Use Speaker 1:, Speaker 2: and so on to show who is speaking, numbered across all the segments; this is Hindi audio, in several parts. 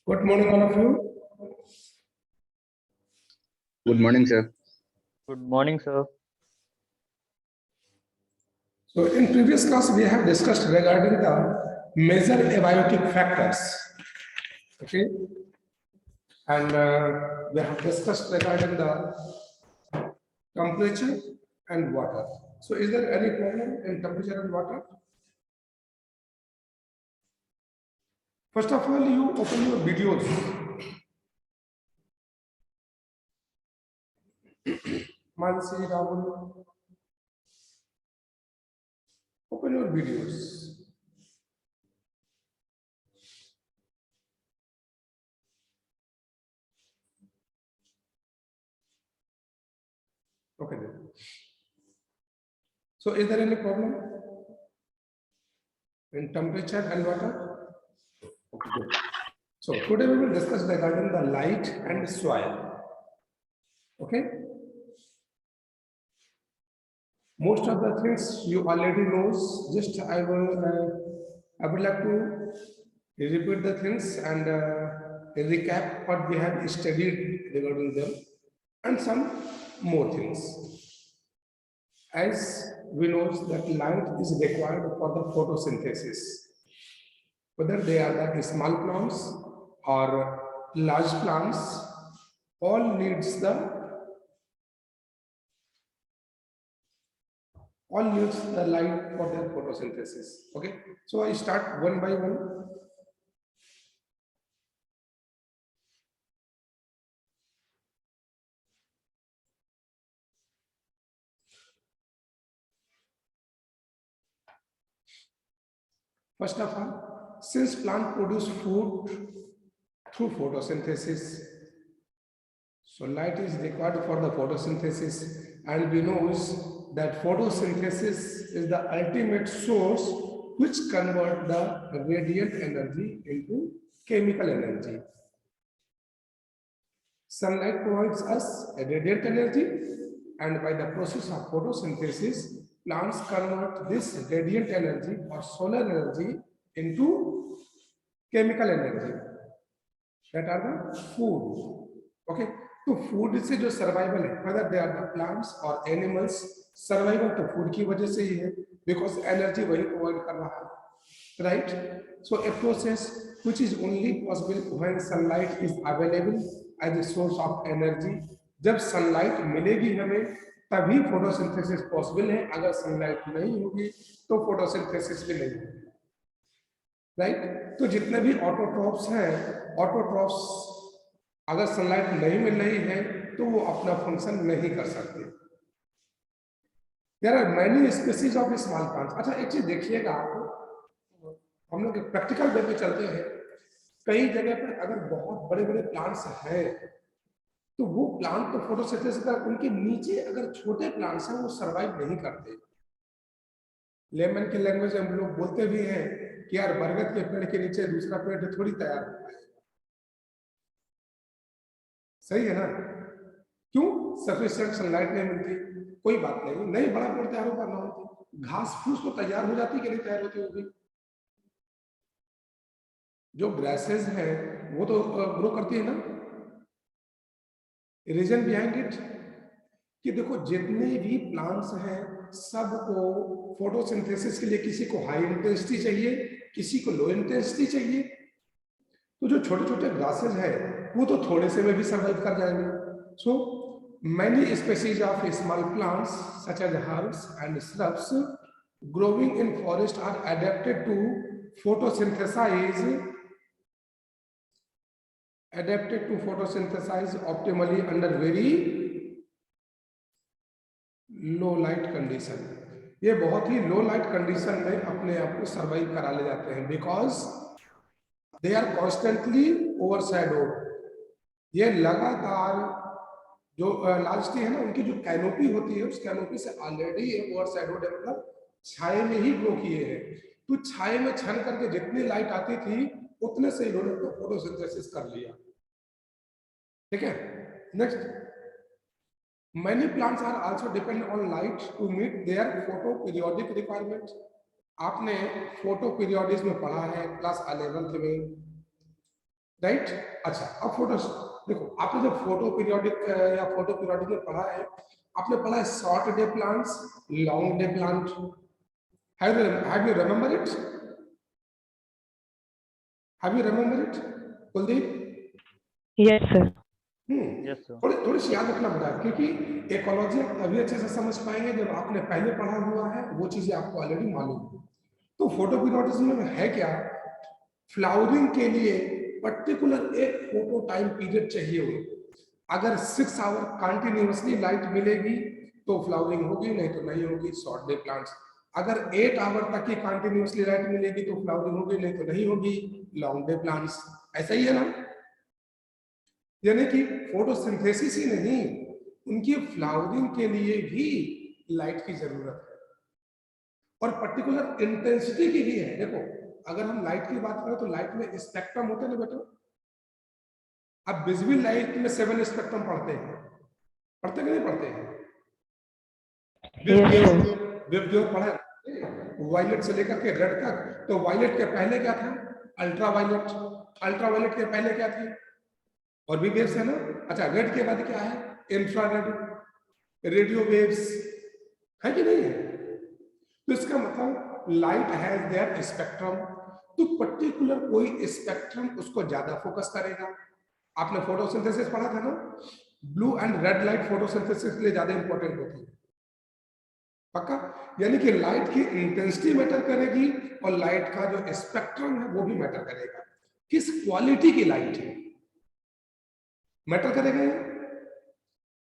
Speaker 1: Good morning, all of you.
Speaker 2: Good morning, sir.
Speaker 3: Good morning, sir.
Speaker 1: So, in previous class, we have discussed regarding the major abiotic factors. Okay, and we have discussed regarding the temperature and water. So, is there any problem in temperature and water? First of all, you open your videos. Mansi, Rahul, open your videos. Okay, then. So, is there any problem in temperature and water? Okay, good. So, today we will discuss regarding the light and soil. Okay. Most of the things you already knows. Just I would like to repeat the things and recap what we have studied regarding them and some more things. As we know that light is required for the photosynthesis, whether they are the small plants or large plants, all needs the light for their photosynthesis. Okay, so I start one by one. First of all, since plant produce food through photosynthesis, so light is required for the photosynthesis, and we know that photosynthesis is the ultimate source which convert the radiant energy into chemical energy. Sunlight provides us a radiant energy, and by the process of photosynthesis, plants convert this radiant energy or solar energy into chemical energy, that are the food. Okay, तो food से जो survival है, whether they are the plants or animals, survival तो food की वजह से ही है, because energy वही provide कर रहा है, right? So a process which is only possible when sunlight is available as a source of energy. जब sunlight मिलेगी हमें तभी photosynthesis possible है. अगर sunlight नहीं होगी तो photosynthesis भी नहीं होगी, right? तो जितने भी ऑटोट्रॉप्स हैं, ऑटोट्रॉप्स अगर सनलाइट नहीं मिल रही है तो वो अपना फंक्शन नहीं कर सकते. There are many species of small plants. अच्छा, एक चीज देखिएगा आप, हम लोग प्रैक्टिकल वे में चलते हैं. कई जगह पर अगर बहुत बड़े बड़े प्लांट्स हैं तो वो प्लांट तो फोटोसिंथेसिस का, उनके नीचे अगर छोटे प्लांट्स हैं वो सरवाइव नहीं करते. लेमन के लैंग्वेज हम लोग बोलते भी हैं कि यार बरगद के पेड़ के नीचे दूसरा पेड़ थोड़ी तैयार होता है. सही है ना? क्यों? सफिशिएंट सनलाइट नहीं मिलती. कोई बात नहीं, नहीं बड़ा पेड़ तैयार होगा ना होती, घास फूस तो तैयार हो जाती कि नहीं तैयार होती होगी. जो ग्रासेस हैं वो तो ग्रो करती है ना. रीजन बिहाइंड इट कि देखो जितने भी प्लांट्स हैं सबको फोटोसिंथेसिस के लिए किसी को हाई इंटेंसिटी चाहिए, किसी को लो इंटेंसिटी चाहिए. तो जो छोटे छोटे ग्रासेस हैं वो तो थोड़े से में भी सर्वाइव कर जाएंगे. सो many species of small plants such as herbs and shrubs growing in forest are adapted to photosynthesize optimally under very low light condition. ये बहुत ही लो लाइट कंडीशन में अपने आप को सर्वाइव करा ले जाते हैं, because they are constantly overshadowed. ये लगातार जो लार्ज ट्री है ना, उनकी जो कैनोपी होती है उस कैनोपी से ऑलरेडी ओवरशैडोड है, मतलब छाए में ही ग्रो किए हैं. तो छाए में छन करके जितनी लाइट आती थी उतने से इन्होंने तो फोटोसिंथेसिस कर लिया. ठीक है. Next, many plants are also depend on light to meet their photoperiodic requirement. आपने फोटो पीरियोडिज्म में पढ़ा है क्लास 11th में, राइट। अच्छा, अब फोटो देखो, आपने जब फोटो पीरियोडिक या फोटो पीरियोडिक में पढ़ा है, आपने पढ़ा है short day plants, long day plant. Have you remember it? Have you remember it Kuldeep?
Speaker 2: Yes, sir.
Speaker 3: Yes, sir.
Speaker 1: थोड़ी थोड़ी सी याद रखना पड़ा, क्योंकि इकोलॉजी आप तभी अच्छे से समझ पाएंगे जब आपने पहले पढ़ा हुआ है, वो चीजें आपको ऑलरेडी मालूम है। तो फोटो पीरियोडिज्म में है क्या? फ्लावरिंग के लिए पर्टिकुलर एक फोटो टाइम पीरियड चाहिए हो। अगर 6 आवर कंटिन्यूअसली लाइट मिलेगी तो फ्लावरिंग होगी, नहीं तो नहीं होगी, शॉर्ट डे प्लांट्स। अगर 8 आवर तक की कंटिन्यूअसली लाइट मिलेगी तो फ्लावरिंग होगी, नहीं तो नहीं होगी, लॉन्ग डे प्लांट्स। ऐसा ही है ना? यानी कि फोटोसिंथेसिस ही नहीं, उनकी फ्लावरिंग के लिए भी लाइट की जरूरत है और पर्टिकुलर इंटेंसिटी की भी है। देखो, अगर हम लाइट की बात करें तो लाइट में स्पेक्ट्रम होते हैं ना बेटा। अब विजिबल लाइट में 7 स्पेक्ट्रम पढ़ते हैं, पढ़ते कि नहीं पढ़ते हैं?
Speaker 2: Yes, sir.
Speaker 1: विबग्योर पढ़ा है, वायलेट से लेकर के रेड तक। तो वायलेट के पहले क्या था? Ultra violet. अल्ट्रा वायलेट के पहले क्या थी? और भी वेव्स है ना। अच्छा, रेड के बाद क्या है? इंफ्रारेड, रेडियो वेव्स, है कि नहीं है? तो इसका मतलब लाइट हैज देयर स्पेक्ट्रम। तो पर्टिकुलर कोई स्पेक्ट्रम उसको ज्यादा फोकस करेगा। आपने फोटोसिंथेसिस पढ़ा था ना, blue and red light photosynthesis के लिए ज्यादा इंपॉर्टेंट होती है, पक्का? यानी कि लाइट की इंटेंसिटी मैटर करेगी और लाइट का जो स्पेक्ट्रम है वो भी मैटर करेगा। किस क्वालिटी की लाइट है मैटर करेगा।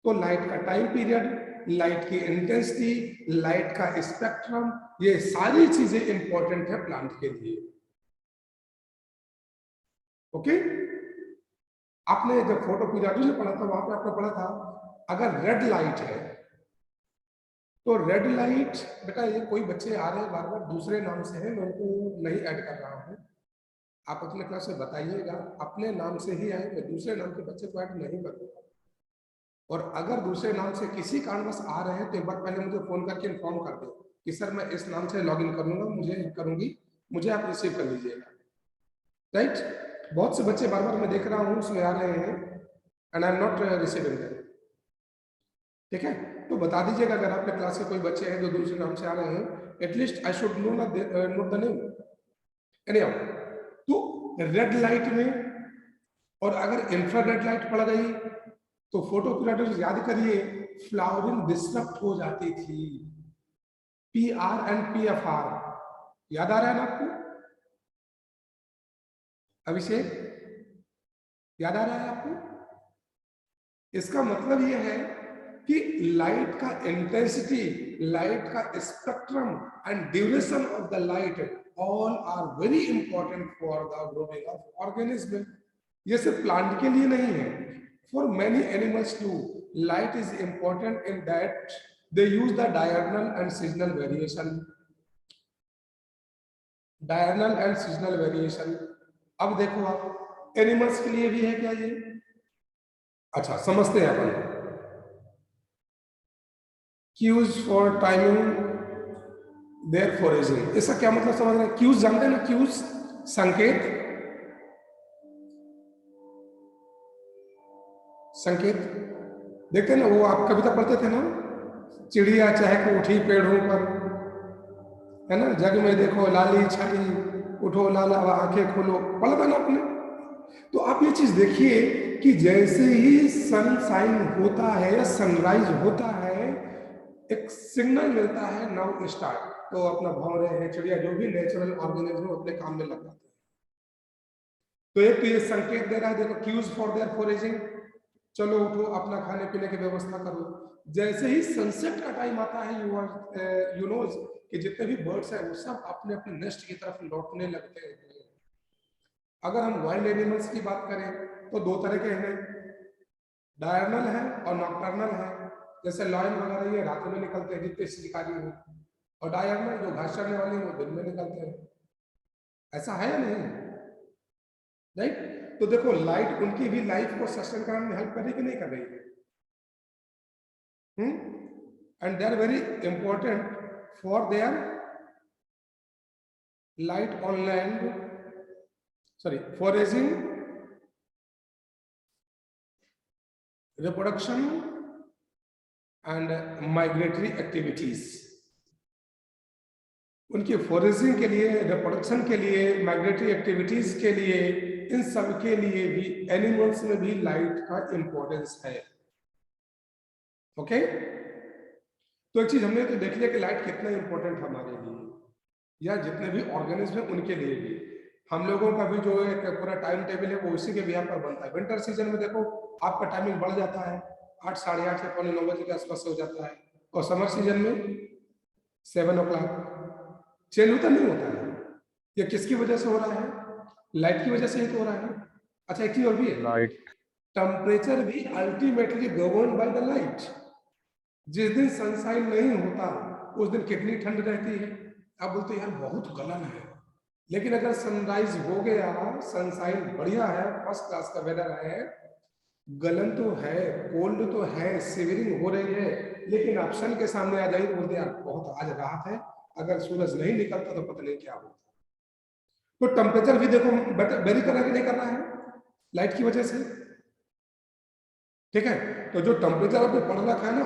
Speaker 1: तो लाइट का टाइम पीरियड, लाइट की इंटेंसिटी, लाइट का स्पेक्ट्रम, ये सारी चीजें इंपॉर्टेंट है प्लांट के लिए। ओके? आपने जब फोटो पीरियोडिक में पढ़ा था, वहां पे आपने पढ़ा था अगर रेड लाइट है तो रेड लाइट, बेटा ये कोई बच्चे आ रहे हैं बार बार दूसरे नाम से है, मैं उनको नहीं ऐड कर रहा हूँ, आप अपने क्लास में बताइएगा, अपने नाम से ही आए, मैं दूसरे नाम के बच्चे को ऐड नहीं करूँगा। और अगर दूसरे नाम से किसी कारणवश आ रहे हैं तो एक बार पहले मुझे फोन करके इन्फॉर्म कर दो कि सर मैं इस नाम से लॉग इन करूंगा, मुझे करूंगी, मुझे आप रिसीव कर लीजिएगा। राइट? बहुत से बच्चे बार बार मैं देख रहा हूँ उसमें आ रहे हैं and I am not receiving them. ठीक है? तो बता दीजिएगा अगर आपके क्लास के कोई बच्चे हैं जो दूसरे नाम से आ रहे हैं, at least I should know note the name. Anyhow, तो रेड लाइट में और अगर इंफ्रारेड लाइट पड़ गई तो फोटो पीरियोडिक याद करिए, फ्लावरिंग डिस्टर्ब हो जाती थी। PR एंड PFR याद आ रहा है ना आपको? अभिषेक, याद आ रहा है आपको? इसका मतलब यह है कि लाइट का इंटेंसिटी, लाइट का spectrum and duration of the light all are very important for the growing of organism. ये सिर्फ प्लांट के लिए नहीं है, for many animals too, light is important in that they use the diurnal and seasonal variation. Diurnal and seasonal variation, अब देखो आप एनिमल्स के लिए भी है क्या ये? अच्छा, समझते हैं अपन। Cues for timing their foraging, इसका क्या मतलब समझ रहे हैं? क्यूज जानते हैं ना? क्यूज संकेत, संकेत देखते हैं ना, वो आप कविता पढ़ते थे ना, चिड़िया चहक उठी पेड़ों पर, है ना, जग में देखो लाली छली, उठो लाला आंखें खोलो, पढ़ा था ना आपने? तो आप ये चीज देखिए कि जैसे ही सनशाइन होता है या सनराइज होता है, एक सिग्नल मिलता है नाउ स्टार्ट, तो अपना भौरे हैं चिड़िया जो भी नेचुरल ऑर्गेनिज्म अपने काम में लग जाते हैं। तो एक तो ये संकेत दे रहा है, देखो क्यूज फॉर देयर फोरेजिंग, चलो उठो अपना खाने पीने की व्यवस्था करो। जैसे ही सनसेट का टाइम आता है, यू नो कि जितने भी बर्ड्स हैं वो सब अपने अपने नेस्ट की तरफ लौटने लगते हैं। अगर हम वाइल्ड एनिमल्स की बात करें तो दो तरह के हैं, डायरनल है और नॉकटर्नल है। जैसे लॉयन वगैरह ये रात में निकलते हैं जितने शिकारी हैं, और डायरनल जो घास चरने वाले हैं वो दिन में निकलते हैं। ऐसा है या नहीं? राइट? तो देखो लाइट उनकी भी लाइफ को सस्टेन करने में हेल्प कर रही कि नहीं कर रही है? And they are very important for their light on land, sorry, foraging reproduction and migratory activities. उनकी फॉरेजिंग के लिए, रिप्रोडक्शन के लिए, माइग्रेटरी एक्टिविटीज के लिए, इन सब के लिए भी एनिमल्स में भी लाइट का इंपॉर्टेंस है। ओके, तो एक चीज हमने तो देख लिया कि लाइट कितना इंपॉर्टेंट हमारे लिए या जितने भी ऑर्गेनिज्म है उनके लिए भी। हम लोगों का भी जो एक पूरा टाइम टेबल है वो इसी के बिहार पर बनता है। विंटर सीजन में देखो आपका टाइमिंग बढ़ जाता है, 8, साढ़े 8 या 8:45 के आसपास हो जाता है, और समर सीजन में 7 o'clock। चेंज होता नहीं होता है। ये किसकी वजह से हो रहा है? लाइट की वजह से ही तो हो रहा है। अच्छा, एक चीज और भी है,
Speaker 3: लाइट।
Speaker 1: टेम्परेचर भी ultimately govern by the light. जिस दिन सनसाइन नहीं होता उस दिन कितनी ठंड रहती है। आप बोलते यार बहुत गलन है, लेकिन अगर सनराइज हो गया, सनसाइन बढ़िया है, फर्स्ट क्लास का वेदर है, गलन तो है, कोल्ड तो है, सिवरिंग हो रही है, लेकिन आप सन के सामने आ जाइए तो बोलते यार बहुत आज राहत है, अगर सूरज नहीं निकलता तो पता नहीं क्या होता। तो टेम्परेचर भी देखो वेरी करना कि नहीं करना है लाइट की वजह से। ठीक है, तो जो टेम्परेचर आपने पढ़ रखा है ना,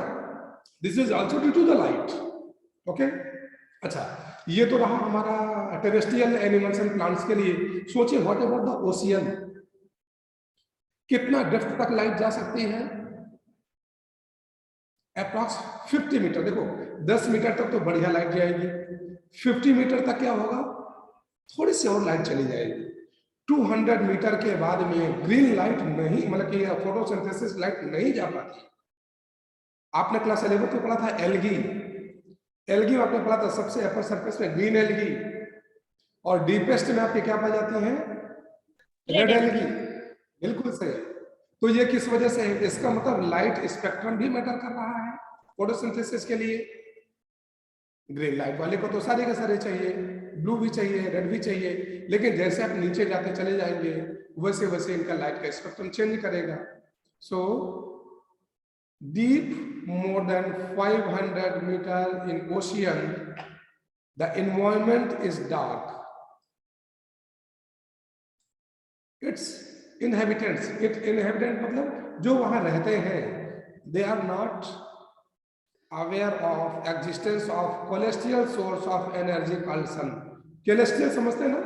Speaker 1: this is also due to the light. Okay, अच्छा, ये तो रहा हमारा टेरेस्ट्रियल एनिमल्स एंड प्लांट्स के लिए। सोचिए व्हाट अबाउट द ओशियन, कितना डेप्थ तक लाइट जा सकती है? Approx 50 metre. देखो 10 मीटर तक तो बढ़िया लाइट जाएगी, 50 मीटर तक क्या होगा, थोड़ी सी और लाइट चली जाएगी। 200 मीटर के बाद में ग्रीन लाइट नहीं, मतलब कि फोटोसिंथेसिस लाइट नहीं जा पाती। आपने क्लास 11 में पढ़ा था एल्गी, एल्गी में आपने पढ़ा था सबसे अपर सरफेस में ग्रीन एल्गी, और डीपेस्ट में आपके क्या पाई जाती हैं, रेड एल्गी। बिल्कुल सही। तो ये किस वजह से है? इसका मतलब लाइट स्पेक्ट्रम भी मैटर कर रहा है फोटोसिंथेसिस के लिए। ग्रीन लाइट वाले को तो सारे के सारे चाहिए, ब्लू भी चाहिए, रेड भी चाहिए, लेकिन जैसे आप नीचे जाते चले जाएंगे वैसे वैसे इनका लाइट का स्पेक्ट्रम चेंज करेगा। सो deep more than 500 meter in ocean, the environment is dark. Its inhabitants, its inhabitant मतलब जो वहां रहते हैं, they are not aware of existence of celestial source of energy called sun. celestial समझते हैं ना,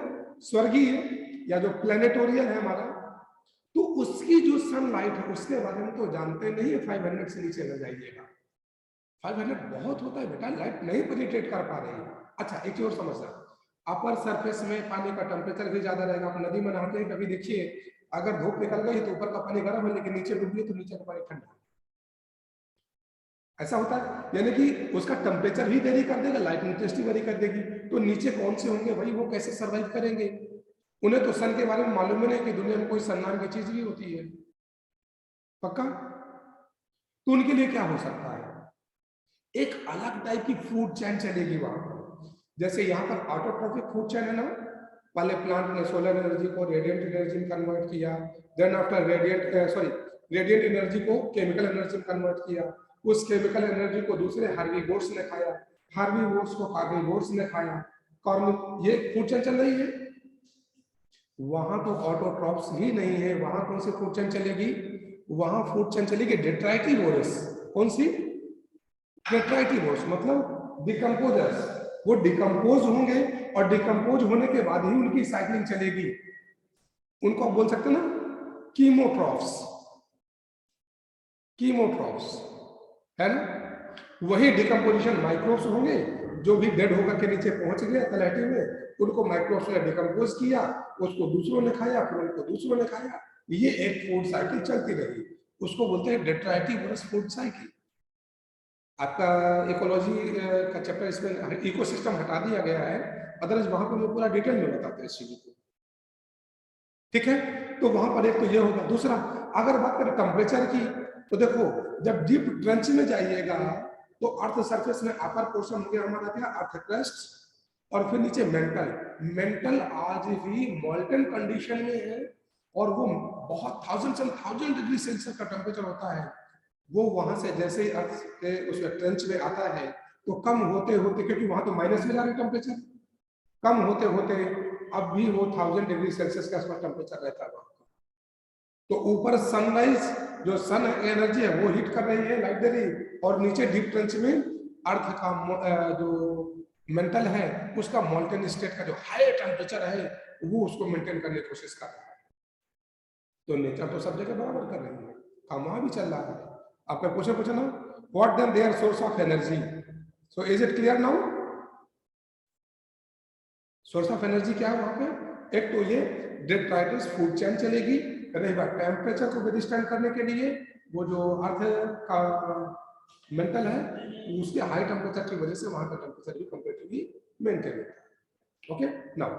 Speaker 1: स्वर्गीय या जो प्लेनेटोरियल है हमारा, तो उसकी जो सनलाइट है उसके बारे में तो जानते नहीं है। 500 से नीचे न जाइएगा, 500 बहुत होता है बेटा, लाइट नहीं पेनिट्रेट कर पा रही है। अच्छा, एक चीज और समझना, अपर सरफेस में पानी का टेम्परेचर भी ज्यादा रहेगा। आप नदी में नहाते हैं कभी देखिए, अगर धूप निकल गई तो ऊपर का पानी गर्म है, लेकिन नीचे डूबिए तो नीचे का पानी ठंडा। ऐसा होता है, यानी कि उसका टेम्परेचर भी वेरी कर देगा, लाइट इंटेंसिटी वेरी कर देगी। तो नीचे कौन से होंगे भाई, वो कैसे सर्वाइव करेंगे? उन्हें तो सन के बारे में मालूम ही नहीं कि दुनिया में कोई सन नाम की चीज भी होती है। पक्का? तो उनके लिए क्या हो सकता है, एक अलग टाइप की फूड चेन चलेगी वहां पर। जैसे यहाँ पर ऑटोट्रॉफिक फूड चेन है ना, पहले प्लांट ने सोलर एनर्जी को रेडिएंट एनर्जी में कन्वर्ट किया, देन आफ्टर रेडिएंट एनर्जी को केमिकल एनर्जी में कन्वर्ट किया, उस केमिकल एनर्जी को दूसरे हार्बीवोर्स ने खाया, हार्बीवोर्स को कार्निवोर्स ने खाया, ये फूड चेन चल रही है। वहां तो ऑटोट्रॉफ्स ही नहीं है, वहां कौन सी फूड चेन चलेगी? वहां फूड चेन चलेगी डेट्राइटिवोरस। कौन सी? डेट्राइटिवोरस मतलब डिकम्पोजर्स। वो डिकम्पोज होंगे और डिकम्पोज होने के बाद ही उनकी साइक्लिंग चलेगी। उनको आप बोल सकते हैं ना कीमोट्रॉफ्स, कीमोट्रॉफ्स है ना। वही डिकम्पोजिशन माइक्रोब्स होंगे, जो भी डेड होकर के नीचे पहुंच गया तलहटी में, उनको माइक्रोब्स ने डिकम्पोज किया, उसको दूसरों ने खाया, फिर उनको दूसरों ने खाया। ये एक फूड साइकिल चलती रही, उसको बोलते हैं डेट्राइटिवोरस फूड साइकिल। आपका इकोलॉजी का चैप्टर इसमें इकोसिस्टम हटा दिया गया है, अदरवाइज वहां पर मैं पूरा डिटेल में बताते हैं इस चीज को। ठीक है, तो वहां पर एक तो ये होगा। दूसरा, अगर बात करें टेम्परेचर की, तो देखो जब डीप ट्रेंच में जाइएगा तो अर्थ सरफेस में अपर पोर्शन हो गया हमारा क्या, अर्थ क्रस्ट, और फिर नीचे मेंटल। मेंटल आज भी मॉल्टन कंडीशन में है, और वो बहुत 1000 and 1000 डिग्री सेल्सियस का टेम्परेचर होता है। वो वहां से जैसे अर्थ के उस ट्रेंच में आता है तो कम होते होते, क्योंकि वहां तो माइनस में जा रहे टेम्परेचर, कम होते होते अब भी वो 1000 डिग्री सेल्सियस के आसपास टेम्परेचर रहता है वहां। तो ऊपर सनराइज जो सन एनर्जी है वो हीट कर रही है, लाइट दे रही है, और नीचे डीप ट्रेंच में अर्थ का जो मेंटल है उसका मॉल्टेन स्टेट का जो हाई टेम्परेचर है वो उसको मेंटेन करने की कोशिश कर रहा है। तो नेचर तो सब जगह बराबर कर रही है, काम वहां भी चल रहा है। आपका क्वेश्चन पूछा ना, what then their source of energy, so is it clear now? Source of energy क्या है वहां पे? एक तो ये डेट्राइटिस फूड चेन चलेगी, रही बात टेम्परेचर को विदस्टैंड करने के लिए वो जो अर्थ का मेंटल है उसके हाई टेम्परेचर की वजह से वहां का टेम्परेचर भी कंपेरेटिवली मेंटेन होता है। Okay, now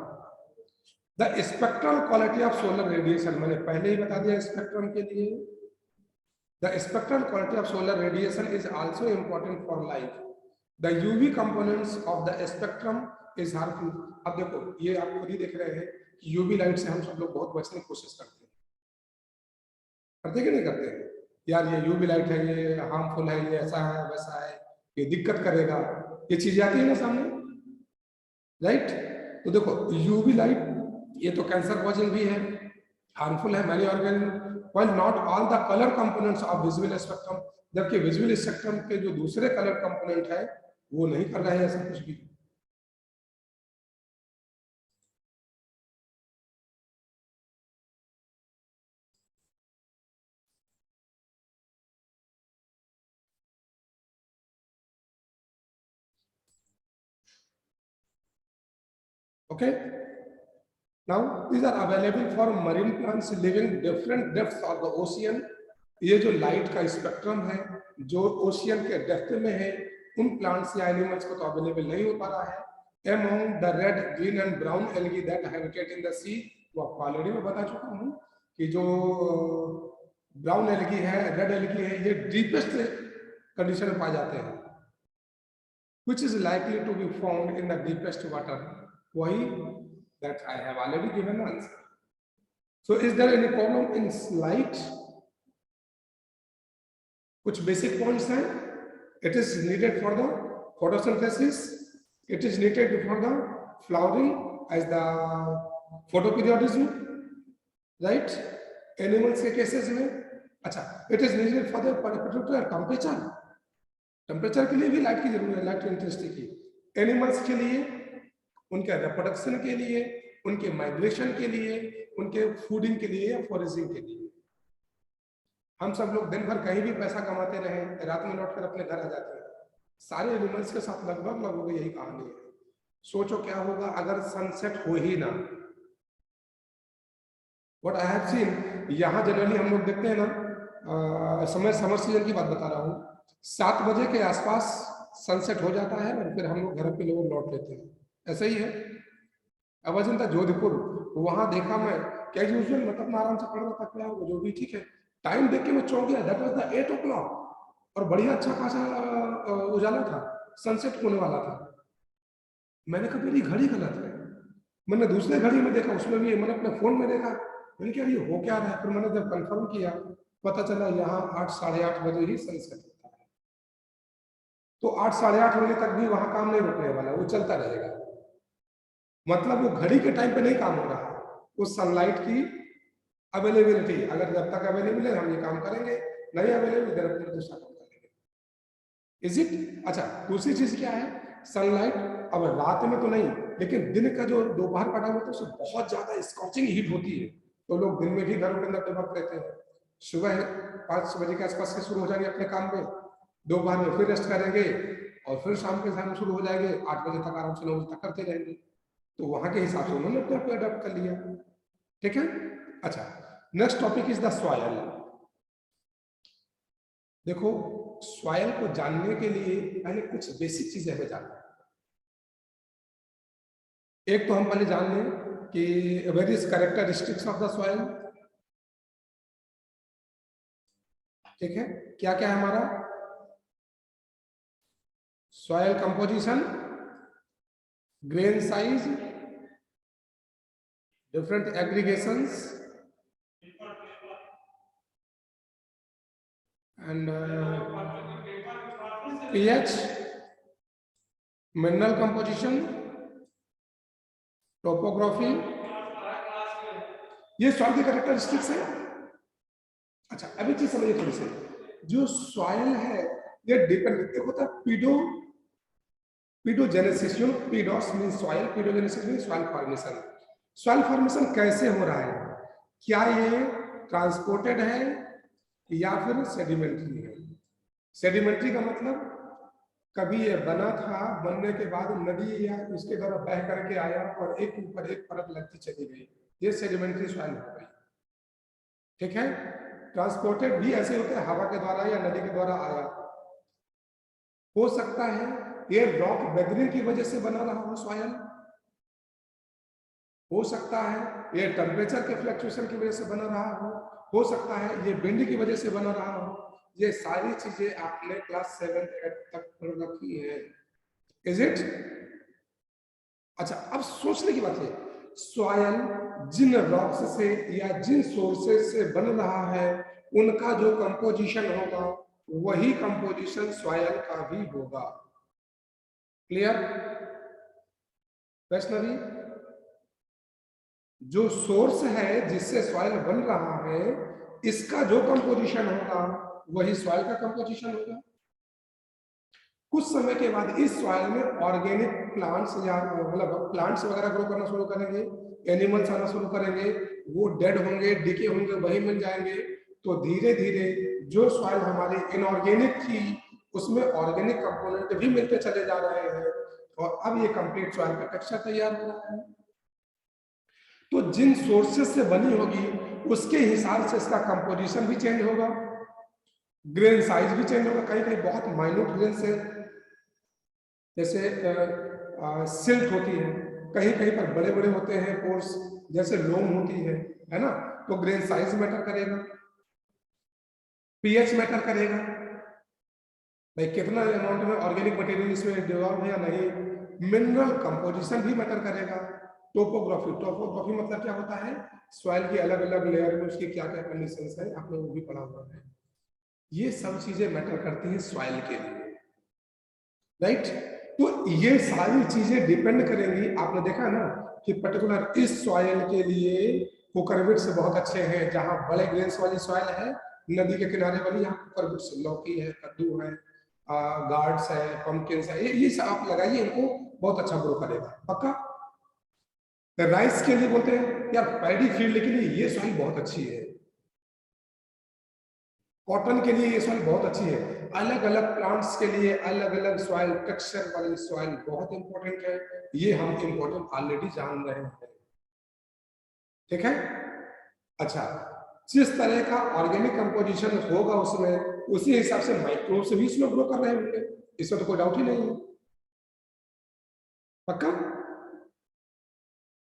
Speaker 1: the spectral quality of solar radiation, मैंने पहले ही बता दिया स्पेक्ट्रम के लिए। The spectral quality of solar radiation is also important for life. The UV components of the spectrum is harmful. अब देखो ये आप खुद ही देख रहे हैं कि यूवी लाइट से हम सब लोग बहुत बचने की कोशिश करते हैं, करते कि नहीं करते? यार ये यूवी लाइट है, ये हार्मफुल है, ये ऐसा है वैसा है, ये दिक्कत करेगा, ये चीजें आती है ना सामने, राइट? तो देखो यूवी लाइट ये तो कैंसर कॉजिंग भी है, हार्मफुल है many organism, while not all the colour components of visual spectrum, जबकि विजुअल स्पेक्ट्रम के जो दूसरे कलर कंपोनेंट है वो नहीं कर रहे हैं ऐसा कुछ भी। Okay, now these are available for marine plants living different depths of the ocean। ये जो लाइट का स्पेक्ट्रम है जो ओशियन के डेप्थ में है उन प्लांट्स या एनिमल्स को तो अवेलेबल नहीं हो पा रहा है। among the red, green and brown algae that habitat in the sea, वो आपको ऑलरेडी मैं बता चुका हूँ कि जो ब्राउन एल्गी है, रेड एल्गी है, ये डीपेस्ट कंडीशन में पाए जाते हैं, which is likely to be found in the deepest water। वही that I have already given the answer। So is there any problem in light? कुछ बेसिक पॉइंट्स हैं। It is needed for the photosynthesis, it is needed for the flowering as the photoperiodism, right? Animals के केसेस में अच्छा, it is needed for the particular temperature, temperature के लिए भी लाइट की जरूरत है, लाइट इंटेंसिटी की। एनिमल्स के लिए, उनके रिप्रोडक्शन के लिए, उनके माइग्रेशन के लिए, उनके फूडिंग के लिए या फॉरेजिंग के लिए। हम सब लोग दिन भर कहीं भी पैसा कमाते रहे, रात में लौटकर अपने घर आ जाते हैं। सारे एनिमल्स के साथ लगभग यही कहानी है। सोचो क्या होगा अगर सनसेट हो ही ना। व्हाट आई हैव सीन, यहाँ जनरली हम लोग देखते हैं ना, समर सीजन की बात बता रहा हूँ, 7 बजे के आसपास सनसेट हो जाता है और फिर हम लोग घर पे लोग लौट लेते हैं, ऐसा ही है। अब वजन था जोधपुर, वहां देखा मैं क्या यूजुअल, मतलब मैं आराम से पढ़ रहा था, क्या होगा जो भी ठीक है, टाइम देख के मैं चौंक गया, दैट वाज द 8 o'clock और बढ़िया अच्छा खासा उजाला था, सनसेट होने वाला था। मैंने कहा मेरी घड़ी गलत है, मैंने दूसरे घड़ी में देखा उसमें भी, मैंने अपने फोन में देखा, मैंने क्या ये हो क्या रहा है, फिर मैंने जब कंफर्म किया पता चला यहाँ 8 साढ़े 8 बजे ही सनसेट होता है। तो 8 साढ़े 8 बजे तक भी वहां काम नहीं रुकने वाला, वो चलता रहेगा। मतलब वो घड़ी के टाइम पे नहीं काम हो रहा, वो सनलाइट की अवेलेबिलिटी, अगर जब तक अवेलेबल है हम ये काम करेंगे, नहीं अवेलेबल देर अपने दूसरा काम करेंगे। Is it? अच्छा, दूसरी चीज क्या है, सनलाइट अब रात में तो नहीं, लेकिन दिन का जो दोपहर का टाइम होता है उसमें बहुत ज्यादा स्कॉचिंग हीट होती है, तो लोग दिन में भी घरों के अंदर दबक रहते हैं। सुबह 5 बजे के आसपास से शुरू हो जाएंगे अपने काम में, दोपहर में फिर रेस्ट करेंगे और फिर शाम के टाइम शुरू हो जाएंगे, 8 बजे तक आराम से 9 बजे तक करते रहेंगे। तो वहां के हिसाब से उन्होंने अपने आप को अडॉप्ट कर लिया। ठीक है, अच्छा, next topic is the soil. देखो सॉयल को जानने के लिए पहले कुछ बेसिक चीजें हमें जानना है। एक तो हम पहले जान लें कि various characteristics of the soil, ठीक है, क्या क्या है हमारा soil composition, grain size, different aggregations and pH, mineral composition, topography, ये सॉइल के कैरेक्टरिस्टिक्स है। अच्छा, अभी चीज समझिए थोड़ी सी। जो सॉइल है ये डिपेंड होता है pedogenesis. You know pedos means soil, pedogenesis means soil formation. Soil formation कैसे हो रहा है? क्या ये ट्रांसपोर्टेड है या फिर सेडिमेंट्री है? सेडिमेंट्री का मतलब कभी ये बना था, बनने के बाद नदी या उसके द्वारा बह करके आया और एक ऊपर एक परत लगती चली गई, ये सेडिमेंट्री सॉइल हो गई। ठीक है। ट्रांसपोर्टेड भी ऐसे होते हैं, हवा के द्वारा या नदी के द्वारा आया। हो सकता है ये रॉक वेदरिंग की वजह से बना रहा हो सॉइल, हो सकता है ये टेम्परेचर के फ्लक्चुएशन की वजह से बना रहा हो सकता है ये विंड की वजह से बना रहा हो। ये सारी चीजें आपने क्लास 7-8 तक पढ़ रखी है। Is it? अच्छा, अब सोचने की बात है, सॉयल जिन रॉक्स से या जिन सोर्सेस से बन रहा है उनका जो कंपोजिशन होगा वही कंपोजिशन सॉयल का भी होगा। क्लियर वैष्णवी? जो सोर्स है जिससे सॉइल बन रहा है इसका जो कंपोजिशन होगा वही सॉइल का कंपोजिशन होगा। कुछ समय के बाद इस सॉइल में ऑर्गेनिक प्लांट्स या मतलब प्लांट्स वगैरह ग्रो करना शुरू करेंगे, एनिमल्स आना शुरू करेंगे, वो डेड होंगे, डिके होंगे, वही मिल जाएंगे। तो धीरे धीरे जो सॉइल हमारी इनऑर्गेनिक थी उसमें ऑर्गेनिक कंपोनेंट भी मिलते चले जा रहे हैं और अब ये कंप्लीट सॉइल का टेक्सचर तैयार हो रहा है। तो जिन सोर्सेस से बनी होगी उसके हिसाब से इसका कंपोजिशन भी चेंज होगा, ग्रेन साइज भी चेंज होगा। कहीं कहीं बहुत माइन्यूट ग्रेन से जैसे सिल्क होती है, कहीं कहीं पर बड़े बड़े होते हैं पोर्स जैसे लोम होती है ना। तो ग्रेन साइज मैटर करेगा, पीएच मैटर करेगा, भाई कितना अमाउंट में ऑर्गेनिक मटेरियल इसमें डिवॉल्व है या नहीं। मिनरल कंपोजिशन भी मैटर करेगा। टोपोग्राफी मतलब क्या होता है, सॉइल की अलग अलग लेयर में उसकी क्या क्या कंडीशंस है, आपने वो भी पढ़ा हुआ है। ये सब चीजें मैटर करती हैं सॉइल के लिए, राइट। तो ये सारी चीजें डिपेंड करेंगी। आपने देखा ना कि पर्टिकुलर इस सॉइल के लिए कुकरविट्स बहुत अच्छे हैं, जहां बड़े ग्रेन्स वाली सॉइल है नदी के किनारे वाली, यहाँ कुकरविट्स, लौकी है, कद्दू है, गार्ड्स है, पंपकिन है, ये सब आप लगाइए, इनको बहुत अच्छा ग्रो करेगा पक्का। राइस के लिए बोलते हैं यार पैडी फील्ड के लिए ये सॉइल बहुत अच्छी है, कॉटन के लिए ये सॉइल बहुत अच्छी है। अलग अलग प्लांट्स के लिए अलग अलग सॉइल टेक्सचर वाली सॉइल बहुत इंपॉर्टेंट है। ये हम इंपॉर्टेंट ऑलरेडी जान रहे हैं, ठीक है। अच्छा, जिस तरह का ऑर्गेनिक कंपोजिशन होगा उसमें, उसी हिसाब से माइक्रोब्स भी इसमें ग्रो कर रहे होंगे, इसमें तो कोई डाउट ही नहीं है, पक्का,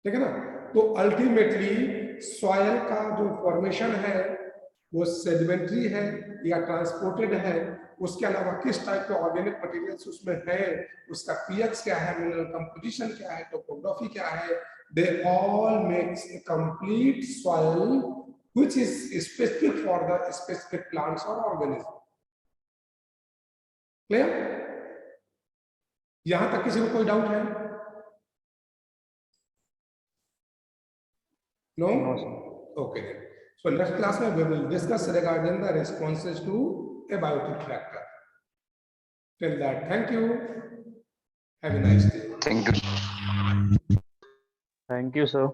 Speaker 1: ठीक है ना। तो अल्टीमेटली सॉइल का जो फॉर्मेशन है वो सेडिमेंट्री है या ट्रांसपोर्टेड है, उसके अलावा किस टाइप के ऑर्गेनिक मटेरियल्स उसमें है, उसका पीएच क्या है, मिनरल कंपोजिशन क्या है, टोपोग्राफी क्या है, they all makes a complete soil which is specific for the specific plants or organism. Clear? यहां तक किसी को कोई डाउट है? No?
Speaker 3: No, sir.
Speaker 1: Okay then. So next class में we will discuss regarding the responses to abiotic factor. Till that, thank you. Have a nice day.
Speaker 4: Thank you.
Speaker 3: Thank you, sir.